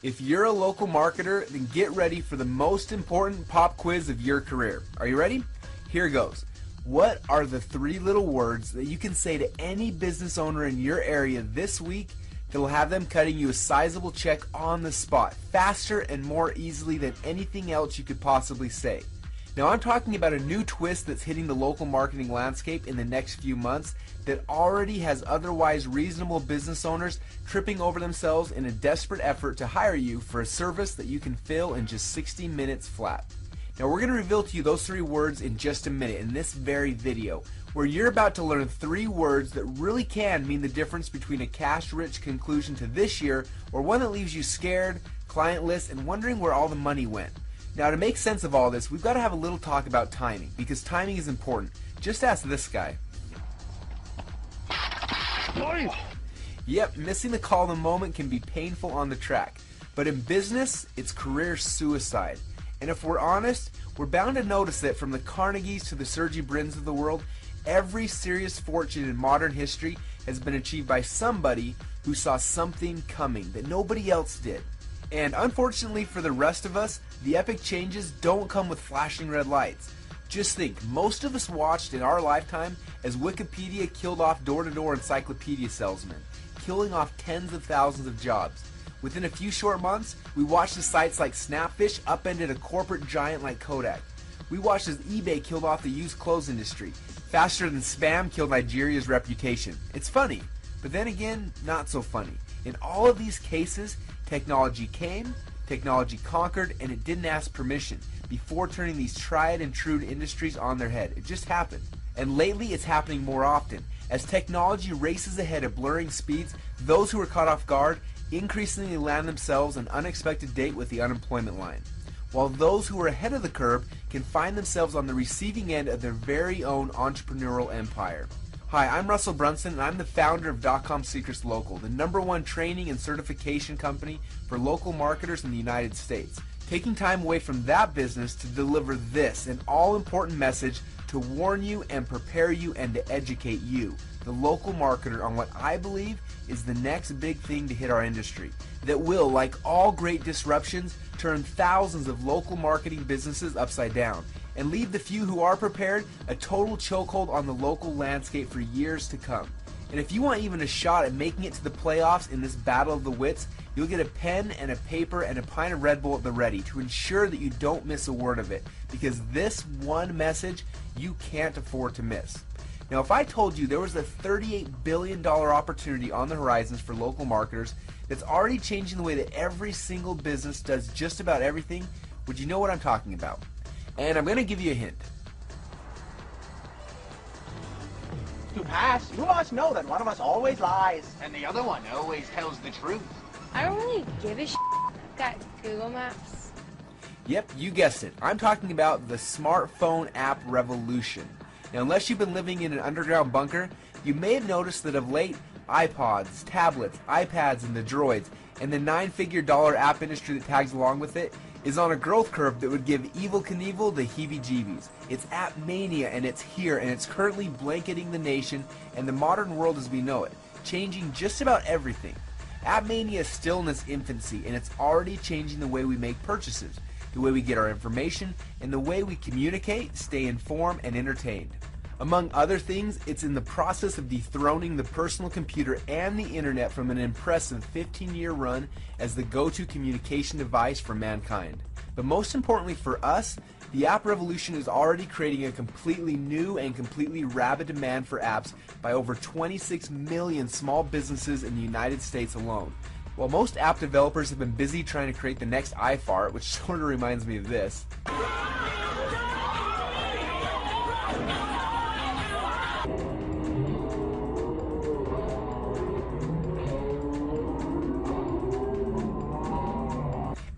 If you're a local marketer, then get ready for the most important pop quiz of your career. Are you ready? Here goes. What are the 3 little words that you can say to any business owner in your area this week that will have them cutting you a sizable check on the spot, faster and more easily than anything else you could possibly say? Now, I'm talking about a new twist that's hitting the local marketing landscape in the next few months that already has otherwise reasonable business owners tripping over themselves in a desperate effort to hire you for a service that you can fill in just 60 minutes flat. Now, we're going to reveal to you those 3 words in just a minute in this very video, where you're about to learn 3 words that really can mean the difference between a cash-rich conclusion to this year or one that leaves you scared, clientless, and wondering where all the money went. Now, to make sense of all this, we've got to have a little talk about timing, because timing is important. Just ask this guy. Yep, missing the call in the moment can be painful on the track. But in business, it's career suicide. And if we're honest, we're bound to notice that from the Carnegies to the Sergey Brins of the world, every serious fortune in modern history has been achieved by somebody who saw something coming that nobody else did. And unfortunately for the rest of us, the epic changes don't come with flashing red lights. Just think, most of us watched in our lifetime as Wikipedia killed off door-to-door encyclopedia salesmen, killing off tens of thousands of jobs. Within a few short months, we watched as sites like Snapfish upended a corporate giant like Kodak. We watched as eBay killed off the used clothes industry, faster than spam killed Nigeria's reputation. It's funny, but then again, not so funny. In all of these cases, technology came, technology conquered, and it didn't ask permission before turning these tried and true industries on their head. It just happened. And lately, it's happening more often. As technology races ahead at blurring speeds, those who are caught off guard increasingly land themselves an unexpected date with the unemployment line, while those who are ahead of the curve can find themselves on the receiving end of their very own entrepreneurial empire. Hi, I'm Russell Brunson, and I'm the founder of .com Secrets Local, the #1 training and certification company for local marketers in the United States. Taking time away from that business to deliver this, an all-important message to warn you and prepare you and to educate you, the local marketer, on what I believe is the next big thing to hit our industry that will, like all great disruptions, turn thousands of local marketing businesses upside down and leave the few who are prepared a total chokehold on the local landscape for years to come. And if you want even a shot at making it to the playoffs in this battle of the wits, you'll get a pen and a paper and a pint of Red Bull at the ready to ensure that you don't miss a word of it, because this one message you can't afford to miss. Now, if I told you there was a $38 billion opportunity on the horizons for local marketers that's already changing the way that every single business does just about everything, would you know what I'm talking about? And I'm going to give you a hint. To pass, you must know that one of us always lies. And the other one always tells the truth. I don't really give a shit. I've got Google Maps. Yep, you guessed it. I'm talking about the smartphone app revolution. Now, unless you've been living in an underground bunker, you may have noticed that of late, iPods, tablets, iPads, and the droids, and the $9-figure app industry that tags along with it, is on a growth curve that would give Evel Knievel the heebie-jeebies. It's app mania, and it's here, and it's currently blanketing the nation and the modern world as we know it, changing just about everything. App mania is still in its infancy, and it's already changing the way we make purchases, the way we get our information, and the way we communicate, stay informed, and entertained. Among other things, it's in the process of dethroning the personal computer and the internet from an impressive 15-year run as the go-to communication device for mankind. But most importantly for us, the app revolution is already creating a completely new and completely rabid demand for apps by over 26 million small businesses in the United States alone. While most app developers have been busy trying to create the next iFart, which sort of reminds me of this.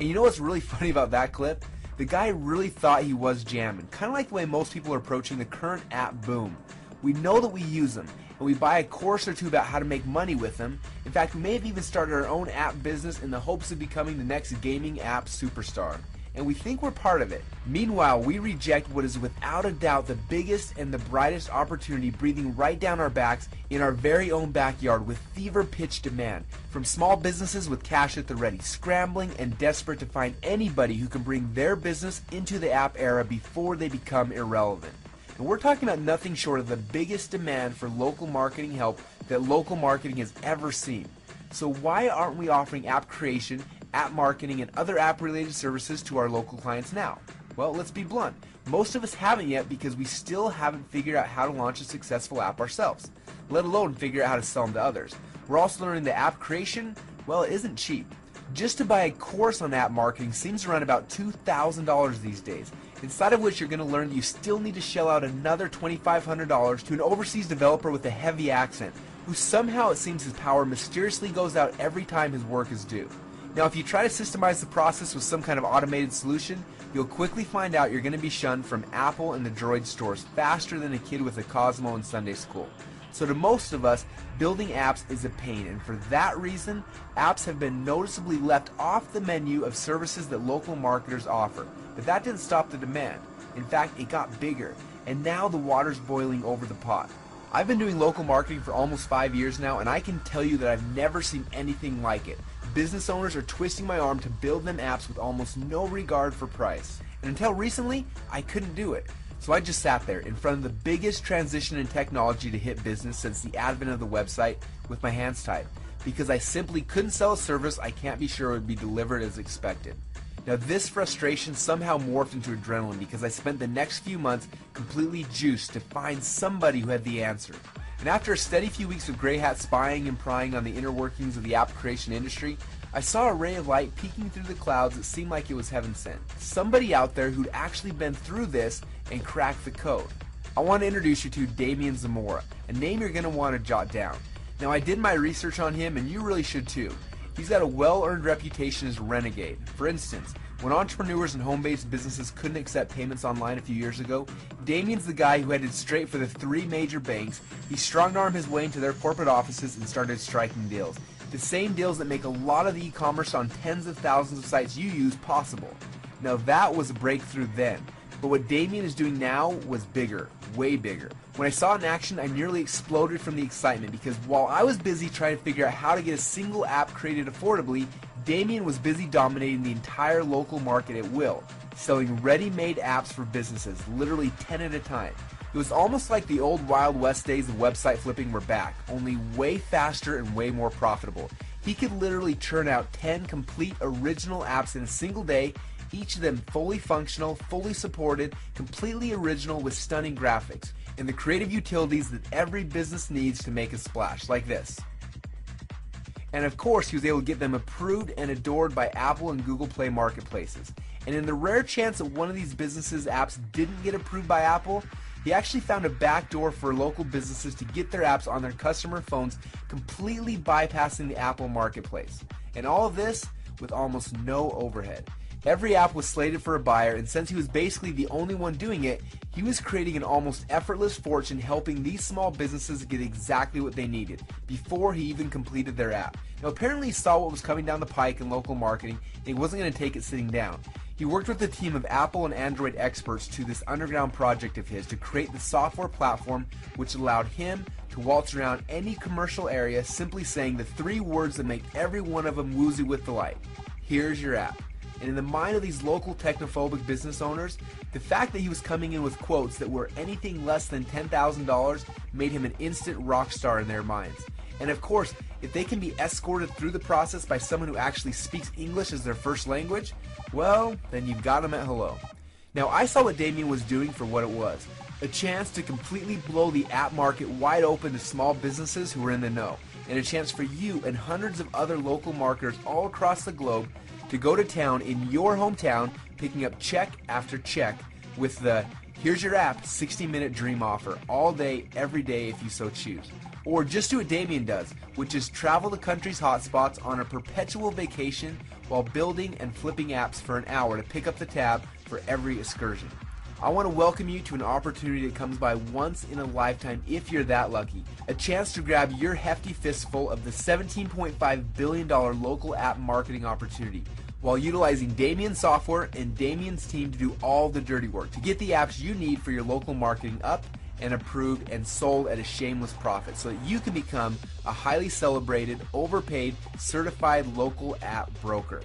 And you know what's really funny about that clip? The guy really thought he was jamming, kind of like the way most people are approaching the current app boom. We know that we use them, and we buy a course or two about how to make money with them. In fact, we may have even started our own app business in the hopes of becoming the next gaming app superstar. and we think we're part of it. Meanwhile, we reject what is without a doubt the biggest and the brightest opportunity breathing right down our backs in our very own backyard with fever-pitched demand from small businesses with cash at the ready, scrambling and desperate to find anybody who can bring their business into the app era before they become irrelevant. And we're talking about nothing short of the biggest demand for local marketing help that local marketing has ever seen. So why aren't we offering app creation, app marketing, and other app-related services to our local clients now? Well, let's be blunt. Most of us haven't yet because we still haven't figured out how to launch a successful app ourselves, let alone figure out how to sell them to others. We're also learning that app creation, well, it isn't cheap. Just to buy a course on app marketing seems to run about $2,000 these days, inside of which you're going to learn that you still need to shell out another $2,500 to an overseas developer with a heavy accent, who somehow it seems his power mysteriously goes out every time his work is due. Now, if you try to systemize the process with some kind of automated solution, you'll quickly find out you're going to be shunned from Apple and the Droid stores faster than a kid with a Cosmo in Sunday school. So to most of us, building apps is a pain, and for that reason, apps have been noticeably left off the menu of services that local marketers offer. But that didn't stop the demand. In fact, it got bigger, and now the water's boiling over the pot. I've been doing local marketing for almost 5 years now, and I can tell you that I've never seen anything like it. Business owners are twisting my arm to build them apps with almost no regard for price. And until recently, I couldn't do it. So I just sat there in front of the biggest transition in technology to hit business since the advent of the website with my hands tied, because I simply couldn't sell a service I can't be sure would be delivered as expected. Now this frustration somehow morphed into adrenaline because I spent the next few months completely juiced to find somebody who had the answer. And after a steady few weeks of gray hat spying and prying on the inner workings of the app creation industry, I saw a ray of light peeking through the clouds that seemed like it was heaven sent. Somebody out there who'd actually been through this and cracked the code. I want to introduce you to Damian Zamora, a name you're going to want to jot down. Now I did my research on him, and you really should too. He's got a well-earned reputation as a renegade. For instance, when entrepreneurs and home-based businesses couldn't accept payments online a few years ago, Damian's the guy who headed straight for the 3 major banks. He strong-armed his way into their corporate offices and started striking deals. The same deals that make a lot of the e-commerce on tens of thousands of sites you use possible. Now that was a breakthrough then, but what Damian is doing now was bigger, way bigger. When I saw it in action, I nearly exploded from the excitement because while I was busy trying to figure out how to get a single app created affordably, Damian was busy dominating the entire local market at will, selling ready-made apps for businesses, literally 10 at a time. It was almost like the old Wild West days of website flipping were back, only way faster and way more profitable. He could literally churn out 10 complete original apps in a single day, each of them fully functional, fully supported, completely original with stunning graphics, and the creative utilities that every business needs to make a splash, like this. And of course, he was able to get them approved and adored by Apple and Google Play marketplaces. And in the rare chance that one of these businesses' apps didn't get approved by Apple, he actually found a backdoor for local businesses to get their apps on their customer phones, completely bypassing the Apple marketplace. And all of this with almost no overhead. Every app was slated for a buyer, and since he was basically the only one doing it, he was creating an almost effortless fortune helping these small businesses get exactly what they needed before he even completed their app. Now apparently he saw what was coming down the pike in local marketing, and he wasn't going to take it sitting down. He worked with a team of Apple and Android experts to this underground project of his to create the software platform which allowed him to waltz around any commercial area simply saying the 3 words that make every one of them woozy with delight. Here's your app. And in the mind of these local technophobic business owners, the fact that he was coming in with quotes that were anything less than $10,000 made him an instant rock star in their minds. And of course, if they can be escorted through the process by someone who actually speaks English as their first language, well, then you've got them at hello. Now, I saw what Damian was doing for what it was, a chance to completely blow the app market wide open to small businesses who were in the know, and a chance for you and hundreds of other local marketers all across the globe to go to town in your hometown, picking up check after check with the here's your app 60-minute dream offer all day, every day if you so choose. Or just do what Damian does, which is travel the country's hotspots on a perpetual vacation while building and flipping apps for an hour to pick up the tab for every excursion. I want to welcome you to an opportunity that comes by once in a lifetime if you're that lucky. A chance to grab your hefty fistful of the $17.5 billion local app marketing opportunity while utilizing Damien's software and Damien's team to do all the dirty work to get the apps you need for your local marketing up and approved and sold at a shameless profit so that you can become a highly celebrated, overpaid, certified local app broker.